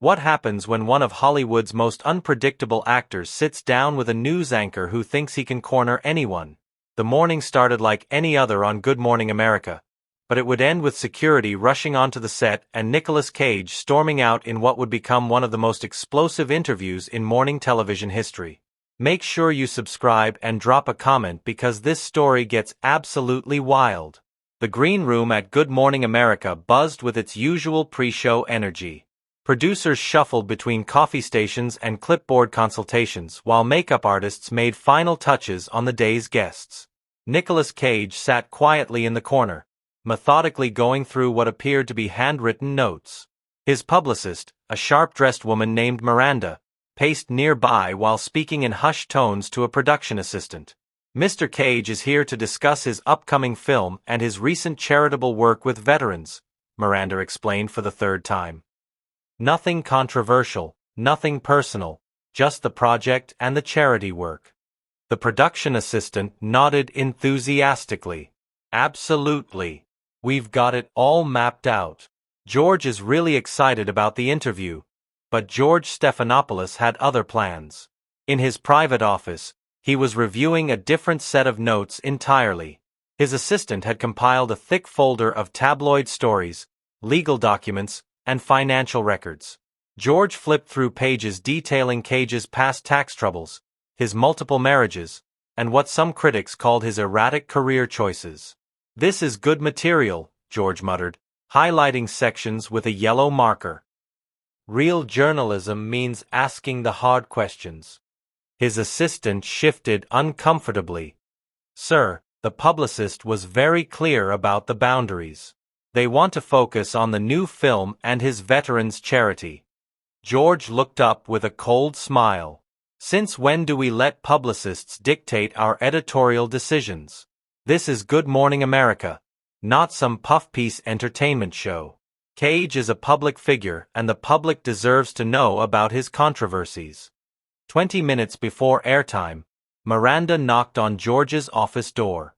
What happens when one of Hollywood's most unpredictable actors sits down with a news anchor who thinks he can corner anyone? The morning started like any other on Good Morning America, but it would end with security rushing onto the set and Nicolas Cage storming out in what would become one of the most explosive interviews in morning television history. Make sure you subscribe and drop a comment because this story gets absolutely wild. The green room at Good Morning America buzzed with its usual pre-show energy. Producers shuffled between coffee stations and clipboard consultations while makeup artists made final touches on the day's guests. Nicolas Cage sat quietly in the corner, methodically going through what appeared to be handwritten notes. His publicist, a sharp-dressed woman named Miranda, paced nearby while speaking in hushed tones to a production assistant. "Mr. Cage is here to discuss his upcoming film and his recent charitable work with veterans," Miranda explained for the third time. "Nothing controversial, nothing personal, just the project and the charity work." The production assistant nodded enthusiastically. "Absolutely. We've got it all mapped out." George is really excited about the interview, but George Stephanopoulos had other plans. In his private office, he was reviewing a different set of notes entirely. His assistant had compiled a thick folder of tabloid stories, legal documents, and financial records. George flipped through pages detailing Cage's past tax troubles, his multiple marriages, and what some critics called his erratic career choices. "This is good material," George muttered, highlighting sections with a yellow marker. "Real journalism means asking the hard questions." His assistant shifted uncomfortably. "Sir, the publicist was very clear about the boundaries. They want to focus on the new film and his veterans' charity." George looked up with a cold smile. "Since when do we let publicists dictate our editorial decisions? This is Good Morning America, not some puff-piece entertainment show. Cage is a public figure and the public deserves to know about his controversies." 20 minutes before airtime, Miranda knocked on George's office door.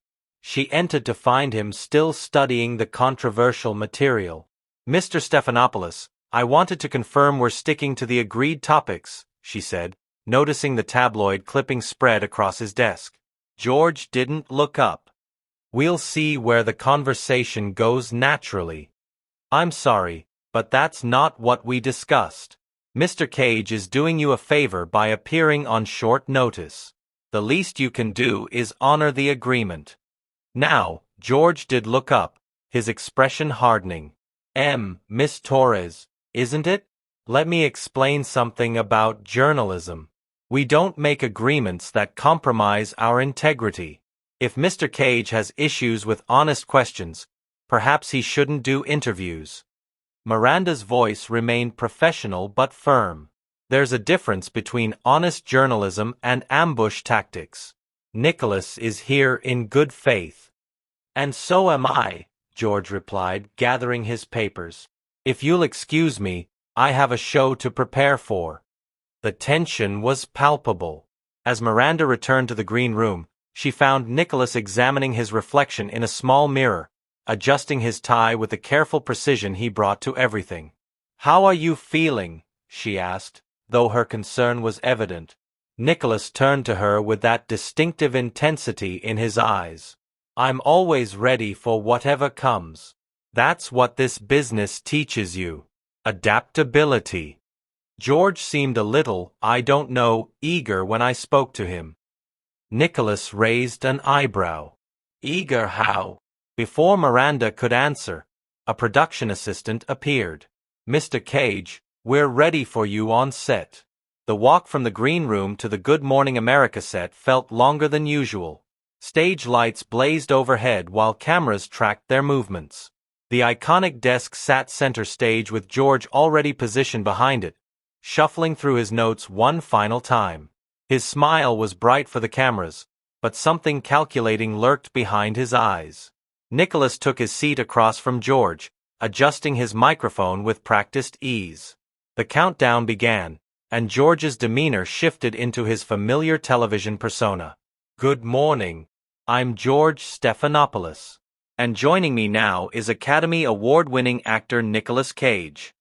She entered to find him still studying the controversial material. "Mr. Stephanopoulos, I wanted to confirm we're sticking to the agreed topics," she said, noticing the tabloid clipping spread across his desk. George didn't look up. "We'll see where the conversation goes naturally." "I'm sorry, but that's not what we discussed. Mr. Cage is doing you a favor by appearing on short notice. The least you can do is honor the agreement." Now, George did look up, his expression hardening. Miss Torres, isn't it? Let me explain something about journalism. We don't make agreements that compromise our integrity. If Mr. Cage has issues with honest questions, perhaps he shouldn't do interviews." Miranda's voice remained professional but firm. "There's a difference between honest journalism and ambush tactics. Nicolas is here in good faith." "And so am I," George replied, gathering his papers. "If you'll excuse me, I have a show to prepare for." The tension was palpable. As Miranda returned to the green room, she found Nicolas examining his reflection in a small mirror, adjusting his tie with the careful precision he brought to everything. "How are you feeling?" she asked, though her concern was evident. Nicolas turned to her with that distinctive intensity in his eyes. "I'm always ready for whatever comes. That's what this business teaches you. Adaptability." George seemed a little, eager when I spoke to him. Nicolas raised an eyebrow. "Eager how?" Before Miranda could answer, a production assistant appeared. "Mr. Cage, we're ready for you on set." The walk from the green room to the Good Morning America set felt longer than usual. Stage lights blazed overhead while cameras tracked their movements. The iconic desk sat center stage with George already positioned behind it, shuffling through his notes one final time. His smile was bright for the cameras, but something calculating lurked behind his eyes. Nicolas took his seat across from George, adjusting his microphone with practiced ease. The countdown began, and George's demeanor shifted into his familiar television persona. "Good morning. I'm George Stephanopoulos. And joining me now is Academy Award-winning actor Nicolas Cage."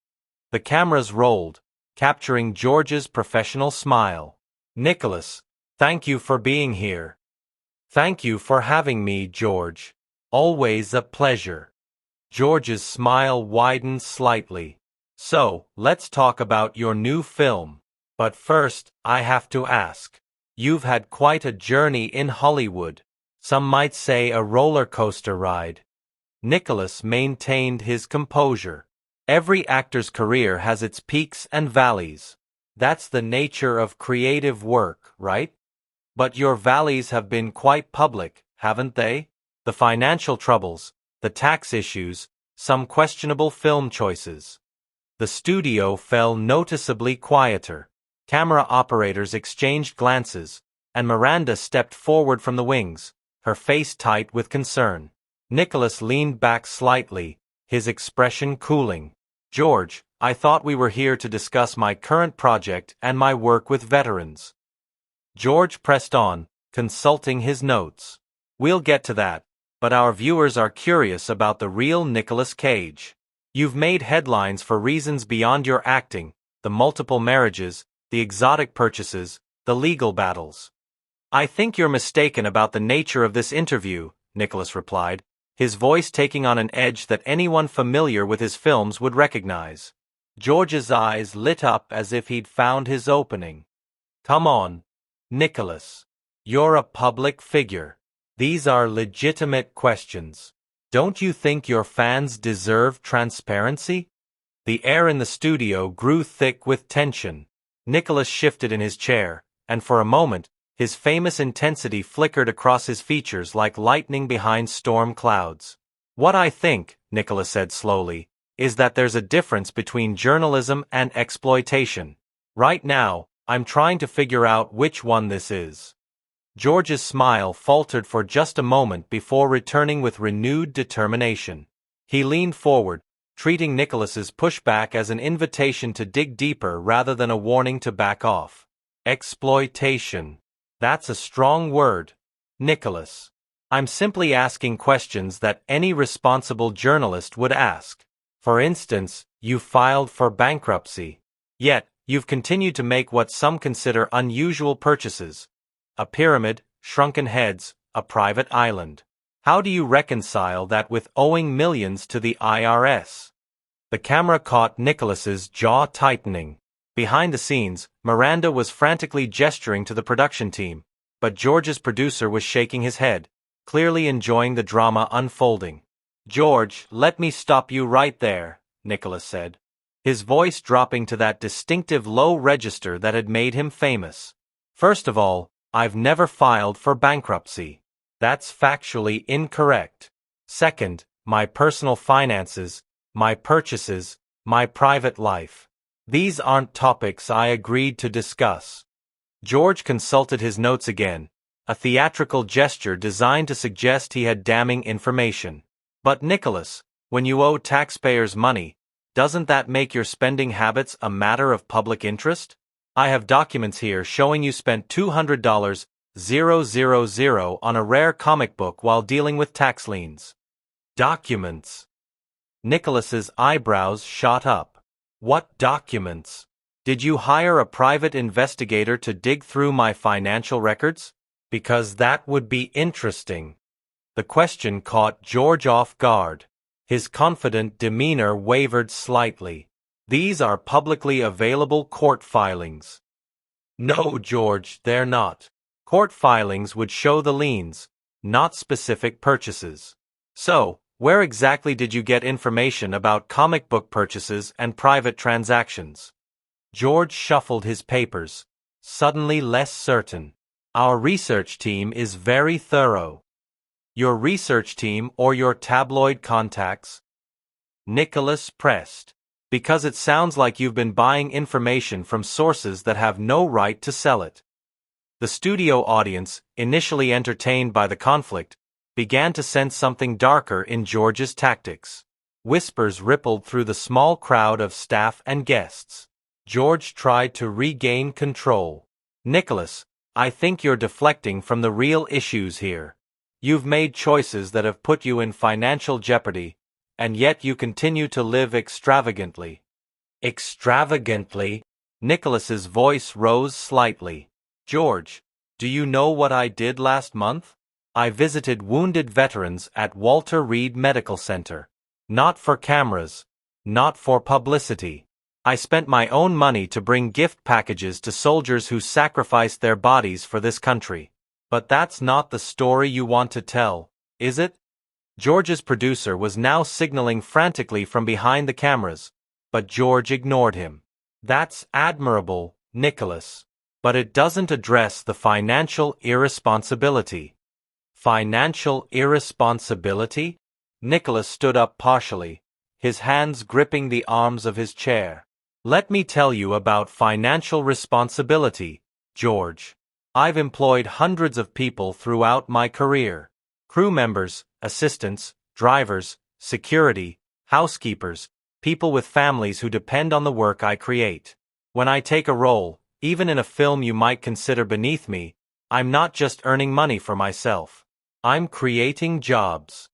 The cameras rolled, capturing George's professional smile. Nicholas, thank you for being here. Thank you for having me, George. Always a pleasure. George's smile widened slightly. So, let's talk about your new film. But first, I have to ask. You've had quite a journey in Hollywood. Some might say a roller coaster ride. Nicholas maintained his composure. Every actor's career has its peaks and valleys. That's the nature of creative work, right? But your valleys have been quite public, haven't they? The financial troubles, the tax issues, some questionable film choices. The studio fell noticeably quieter. Camera operators exchanged glances, and Miranda stepped forward from the wings, her face tight with concern. Nicholas leaned back slightly, his expression cooling. George, I thought we were here to discuss my current project and my work with veterans. George pressed on, consulting his notes. We'll get to that, but our viewers are curious about the real Nicolas Cage. You've made headlines for reasons beyond your acting, the multiple marriages, the exotic purchases, the legal battles. I think you're mistaken about the nature of this interview, Nicholas replied, his voice taking on an edge that anyone familiar with his films would recognize. George's eyes lit up as if he'd found his opening. Come on, Nicholas. You're a public figure. These are legitimate questions. Don't you think your fans deserve transparency? The air in the studio grew thick with tension. Nicholas shifted in his chair, and for a moment, his famous intensity flickered across his features like lightning behind storm clouds. What I think, Nicholas said slowly, is that there's a difference between journalism and exploitation. Right now, I'm trying to figure out which one this is. George's smile faltered for just a moment before returning with renewed determination. He leaned forward, treating Nicholas's pushback as an invitation to dig deeper rather than a warning to back off. Exploitation. That's a strong word, Nicholas. I'm simply asking questions that any responsible journalist would ask. For instance, you filed for bankruptcy. Yet, you've continued to make what some consider unusual purchases. A pyramid, shrunken heads, a private island. How do you reconcile that with owing millions to the IRS? The camera caught Nicholas's jaw tightening. Behind the scenes, Miranda was frantically gesturing to the production team, but George's producer was shaking his head, clearly enjoying the drama unfolding. George, let me stop you right there, Nicholas said, his voice dropping to that distinctive low register that had made him famous. First of all, I've never filed for bankruptcy. That's factually incorrect. Second, my personal finances, my purchases, my private life. These aren't topics I agreed to discuss. George consulted his notes again, a theatrical gesture designed to suggest he had damning information. But Nicholas, when you owe taxpayers money, doesn't that make your spending habits a matter of public interest? I have documents here showing you spent $200,000 on a rare comic book while dealing with tax liens. Documents. Nicholas's eyebrows shot up. What documents? Did you hire a private investigator to dig through my financial records? Because that would be interesting. The question caught George off guard. His confident demeanor wavered slightly. These are publicly available court filings. No, George, they're not. Court filings would show the liens, not specific purchases. So, where exactly did you get information about comic book purchases and private transactions? George shuffled his papers, suddenly less certain. Our research team is very thorough. Your research team or your tabloid contacts? Nicholas pressed. Because it sounds like you've been buying information from sources that have no right to sell it. The studio audience, initially entertained by the conflict, began to sense something darker in George's tactics. Whispers rippled through the small crowd of staff and guests. George tried to regain control. Nicholas, I think you're deflecting from the real issues here. You've made choices that have put you in financial jeopardy, and yet you continue to live extravagantly. Extravagantly? Nicholas's voice rose slightly. George, do you know what I did last month? I visited wounded veterans at Walter Reed Medical Center. Not for cameras. Not for publicity. I spent my own money to bring gift packages to soldiers who sacrificed their bodies for this country. But that's not the story you want to tell, is it? George's producer was now signaling frantically from behind the cameras, but George ignored him. That's admirable, Nicholas. But it doesn't address the financial irresponsibility. Financial irresponsibility? Nicholas stood up partially, his hands gripping the arms of his chair. Let me tell you about financial responsibility, George. I've employed hundreds of people throughout my career. Crew members, assistants, drivers, security, housekeepers, people with families who depend on the work I create. When I take a role, even in a film you might consider beneath me, I'm not just earning money for myself. I'm creating jobs.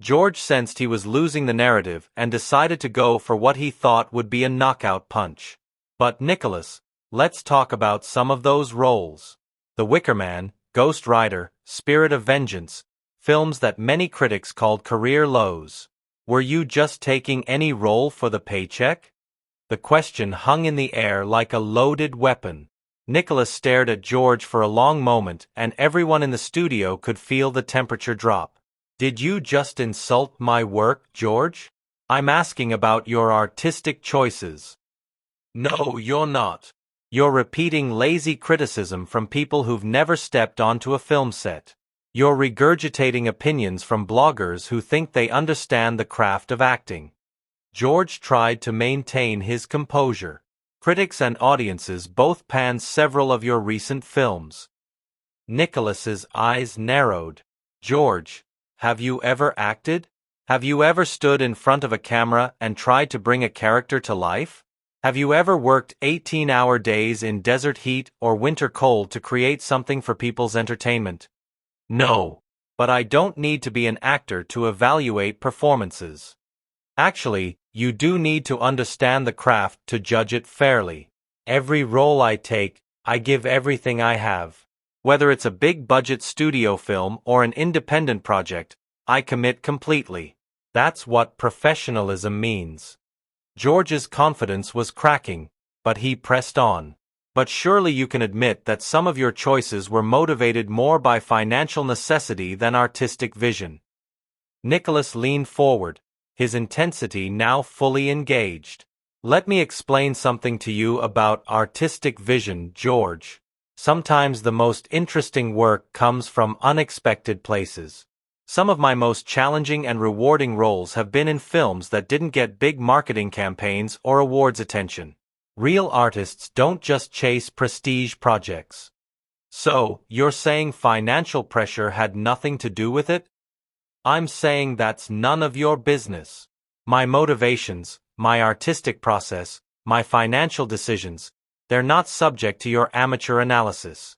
George sensed he was losing the narrative and decided to go for what he thought would be a knockout punch. But Nicholas, let's talk about some of those roles. The Wicker Man, Ghost Rider, Spirit of Vengeance, films that many critics called career lows. Were you just taking any role for the paycheck? The question hung in the air like a loaded weapon. Nicholas stared at George for a long moment, and everyone in the studio could feel the temperature drop. Did you just insult my work, George? I'm asking about your artistic choices. No, you're not. You're repeating lazy criticism from people who've never stepped onto a film set. You're regurgitating opinions from bloggers who think they understand the craft of acting. George tried to maintain his composure. Critics and audiences both panned several of your recent films. Nicholas's eyes narrowed. George, have you ever acted? Have you ever stood in front of a camera and tried to bring a character to life? Have you ever worked 18-hour days in desert heat or winter cold to create something for people's entertainment? No. But I don't need to be an actor to evaluate performances. Actually, you do need to understand the craft to judge it fairly. Every role I take, I give everything I have. Whether it's a big-budget studio film or an independent project, I commit completely. That's what professionalism means. George's confidence was cracking, but he pressed on. But surely you can admit that some of your choices were motivated more by financial necessity than artistic vision. Nicholas leaned forward, his intensity now fully engaged. Let me explain something to you about artistic vision, George. Sometimes the most interesting work comes from unexpected places. Some of my most challenging and rewarding roles have been in films that didn't get big marketing campaigns or awards attention. Real artists don't just chase prestige projects. So, you're saying financial pressure had nothing to do with it? I'm saying that's none of your business. My motivations, my artistic process, my financial decisions, they're not subject to your amateur analysis.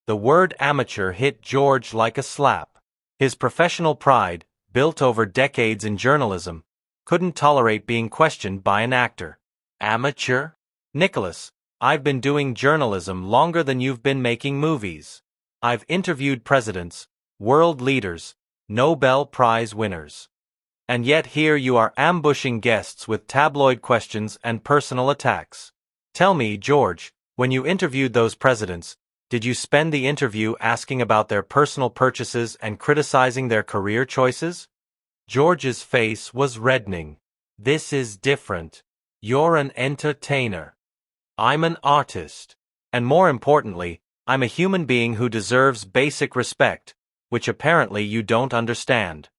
The word amateur hit George like a slap. His professional pride, built over decades in journalism, couldn't tolerate being questioned by an actor. Amateur? Nicholas, I've been doing journalism longer than you've been making movies. I've interviewed presidents, world leaders, Nobel Prize winners. And yet here you are ambushing guests with tabloid questions and personal attacks. Tell me, George, when you interviewed those presidents, did you spend the interview asking about their personal purchases and criticizing their career choices? George's face was reddening. This is different. You're an entertainer. I'm an artist. And more importantly, I'm a human being who deserves basic respect, which apparently you don't understand.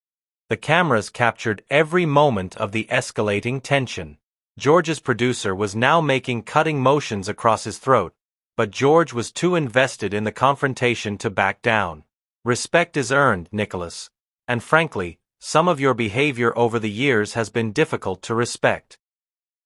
The cameras captured every moment of the escalating tension. George's producer was now making cutting motions across his throat, but George was too invested in the confrontation to back down. Respect is earned, Nicholas, and frankly, some of your behavior over the years has been difficult to respect.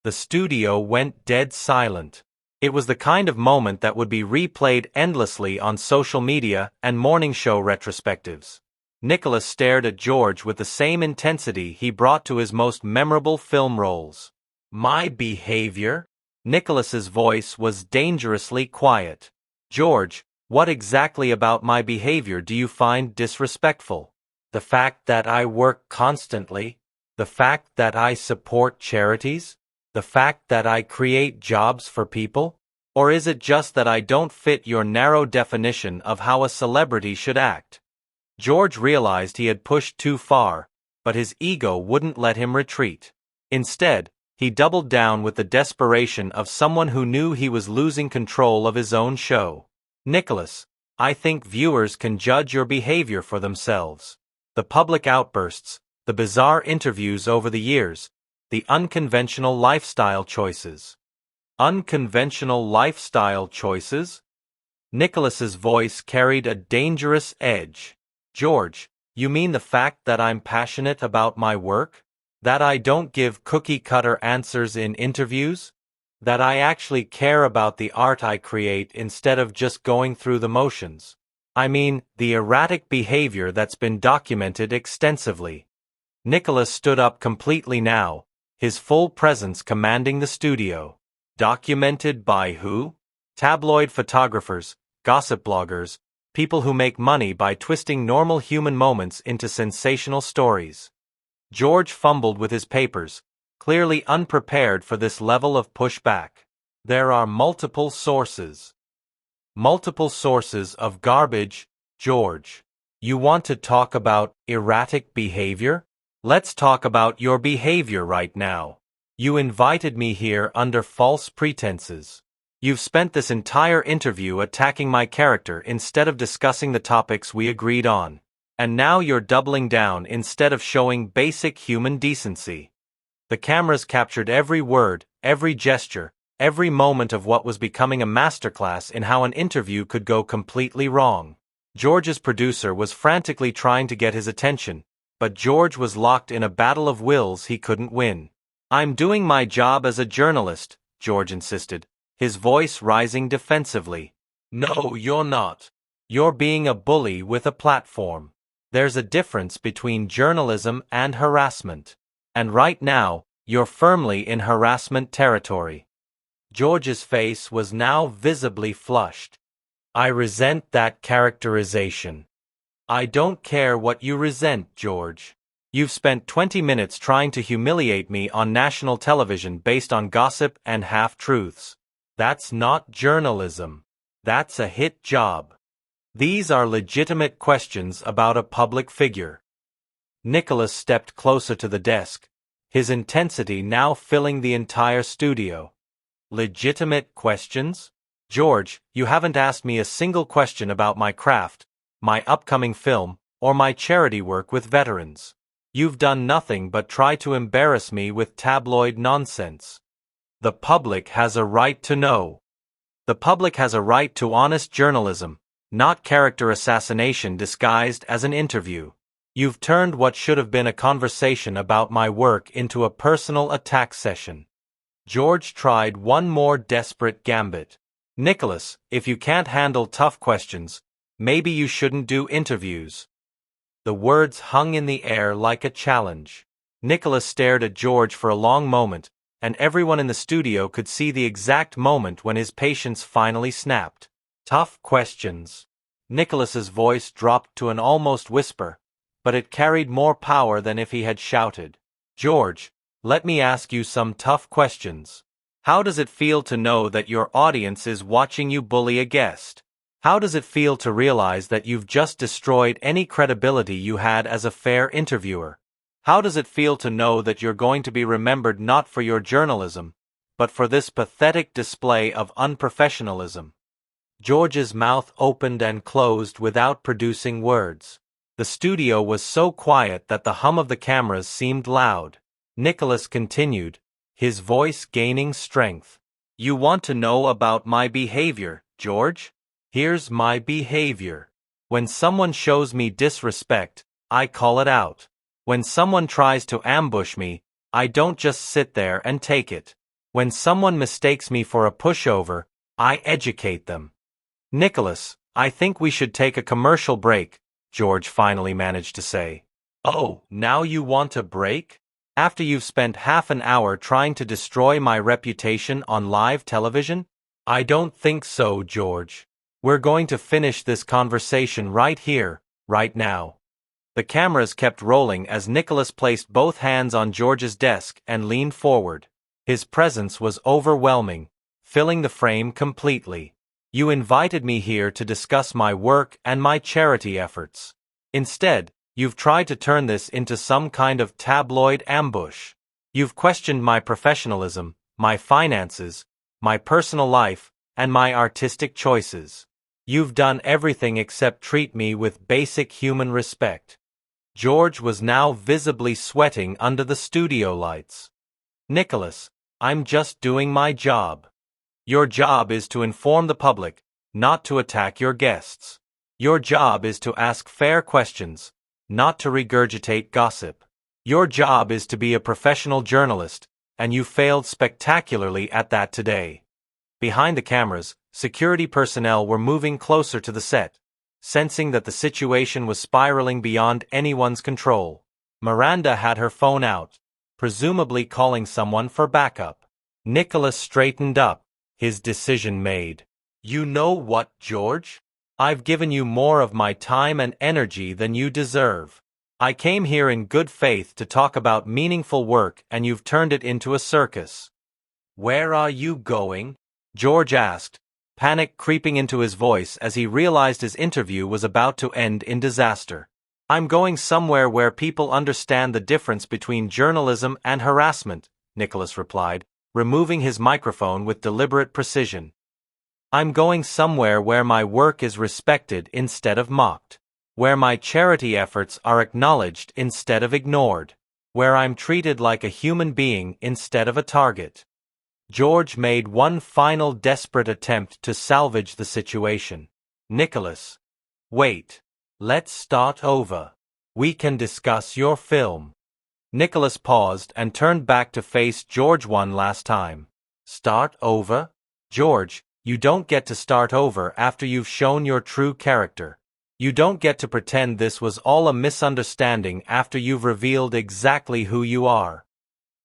The studio went dead silent. It was the kind of moment that would be replayed endlessly on social media and morning show retrospectives. Nicholas stared at George with the same intensity he brought to his most memorable film roles. My behavior? Nicholas's voice was dangerously quiet. George, what exactly about my behavior do you find disrespectful? The fact that I work constantly? The fact that I support charities? The fact that I create jobs for people? Or is it just that I don't fit your narrow definition of how a celebrity should act? George realized he had pushed too far, but his ego wouldn't let him retreat. Instead, he doubled down with the desperation of someone who knew he was losing control of his own show. Nicholas, I think viewers can judge your behavior for themselves. The public outbursts, the bizarre interviews over the years, the unconventional lifestyle choices. Unconventional lifestyle choices? Nicholas's voice carried a dangerous edge. George, you mean the fact that I'm passionate about my work? That I don't give cookie-cutter answers in interviews? That I actually care about the art I create instead of just going through the motions? I mean, the erratic behavior that's been documented extensively. Nicholas stood up completely now, his full presence commanding the studio. Documented by who? Tabloid photographers, gossip bloggers, people who make money by twisting normal human moments into sensational stories. George fumbled with his papers, clearly unprepared for this level of pushback. There are multiple sources. Multiple sources of garbage, George. You want to talk about erratic behavior? Let's talk about your behavior right now. You invited me here under false pretenses. You've spent this entire interview attacking my character instead of discussing the topics we agreed on. And now you're doubling down instead of showing basic human decency. The cameras captured every word, every gesture, every moment of what was becoming a masterclass in how an interview could go completely wrong. George's producer was frantically trying to get his attention, but George was locked in a battle of wills he couldn't win. I'm doing my job as a journalist, George insisted, his voice rising defensively. No, you're not. You're being a bully with a platform. There's a difference between journalism and harassment. And right now, you're firmly in harassment territory. George's face was now visibly flushed. I resent that characterization. I don't care what you resent, George. You've spent 20 minutes trying to humiliate me on national television based on gossip and half-truths. That's not journalism. That's a hit job. These are legitimate questions about a public figure. Nicholas stepped closer to the desk, his intensity now filling the entire studio. Legitimate questions? George, you haven't asked me a single question about my craft, my upcoming film, or my charity work with veterans. You've done nothing but try to embarrass me with tabloid nonsense. The public has a right to know. The public has a right to honest journalism, not character assassination disguised as an interview. You've turned what should have been a conversation about my work into a personal attack session. George tried one more desperate gambit. Nicholas, if you can't handle tough questions, maybe you shouldn't do interviews. The words hung in the air like a challenge. Nicholas stared at George for a long moment, and everyone in the studio could see the exact moment when his patience finally snapped. Tough questions. Nicholas's voice dropped to an almost whisper, but it carried more power than if he had shouted. George, let me ask you some tough questions. How does it feel to know that your audience is watching you bully a guest? How does it feel to realize that you've just destroyed any credibility you had as a fair interviewer? How does it feel to know that you're going to be remembered not for your journalism, but for this pathetic display of unprofessionalism? George's mouth opened and closed without producing words. The studio was so quiet that the hum of the cameras seemed loud. Nicholas continued, his voice gaining strength. You want to know about my behavior, George? Here's my behavior. When someone shows me disrespect, I call it out. When someone tries to ambush me, I don't just sit there and take it. When someone mistakes me for a pushover, I educate them. Nicholas, I think we should take a commercial break, George finally managed to say. Oh, now you want a break? After you've spent half an hour trying to destroy my reputation on live television? I don't think so, George. We're going to finish this conversation right here, right now. The cameras kept rolling as Nicholas placed both hands on George's desk and leaned forward. His presence was overwhelming, filling the frame completely. You invited me here to discuss my work and my charity efforts. Instead, you've tried to turn this into some kind of tabloid ambush. You've questioned my professionalism, my finances, my personal life, and my artistic choices. You've done everything except treat me with basic human respect. George was now visibly sweating under the studio lights. Nicholas, I'm just doing my job. Your job is to inform the public, not to attack your guests. Your job is to ask fair questions, not to regurgitate gossip. Your job is to be a professional journalist, and you failed spectacularly at that today. Behind the cameras, security personnel were moving closer to the set, sensing that the situation was spiraling beyond anyone's control. Miranda had her phone out, presumably calling someone for backup. Nicholas straightened up, his decision made. You know what, George? I've given you more of my time and energy than you deserve. I came here in good faith to talk about meaningful work, and you've turned it into a circus. Where are you going? George asked, panic creeping into his voice as he realized his interview was about to end in disaster. I'm going somewhere where people understand the difference between journalism and harassment, Nicholas replied, removing his microphone with deliberate precision. I'm going somewhere where my work is respected instead of mocked, where my charity efforts are acknowledged instead of ignored, where I'm treated like a human being instead of a target. George made one final desperate attempt to salvage the situation. Nicholas, wait. Let's start over. We can discuss your film. Nicholas paused and turned back to face George one last time. Start over? George, you don't get to start over after you've shown your true character. You don't get to pretend this was all a misunderstanding after you've revealed exactly who you are.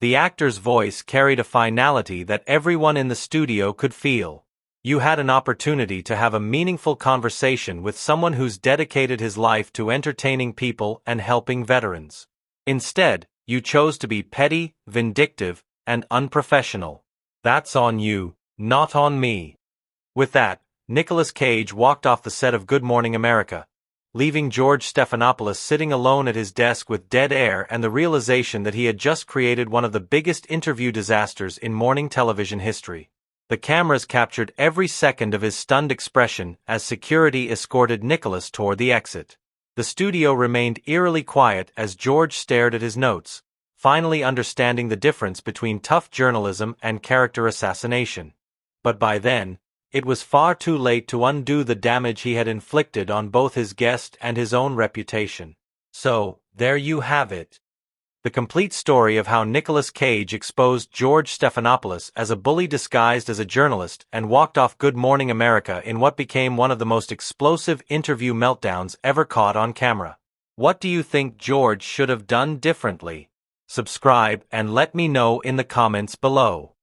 The actor's voice carried a finality that everyone in the studio could feel. You had an opportunity to have a meaningful conversation with someone who's dedicated his life to entertaining people and helping veterans. Instead, you chose to be petty, vindictive, and unprofessional. That's on you, not on me. With that, Nicolas Cage walked off the set of Good Morning America, leaving George Stephanopoulos sitting alone at his desk with dead air and the realization that he had just created one of the biggest interview disasters in morning television history. The cameras captured every second of his stunned expression as security escorted Nicholas toward the exit. The studio remained eerily quiet as George stared at his notes, finally understanding the difference between tough journalism and character assassination. But by then, it was far too late to undo the damage he had inflicted on both his guest and his own reputation. So, there you have it. The complete story of how Nicolas Cage exposed George Stephanopoulos as a bully disguised as a journalist and walked off Good Morning America in what became one of the most explosive interview meltdowns ever caught on camera. What do you think George should have done differently? Subscribe and let me know in the comments below.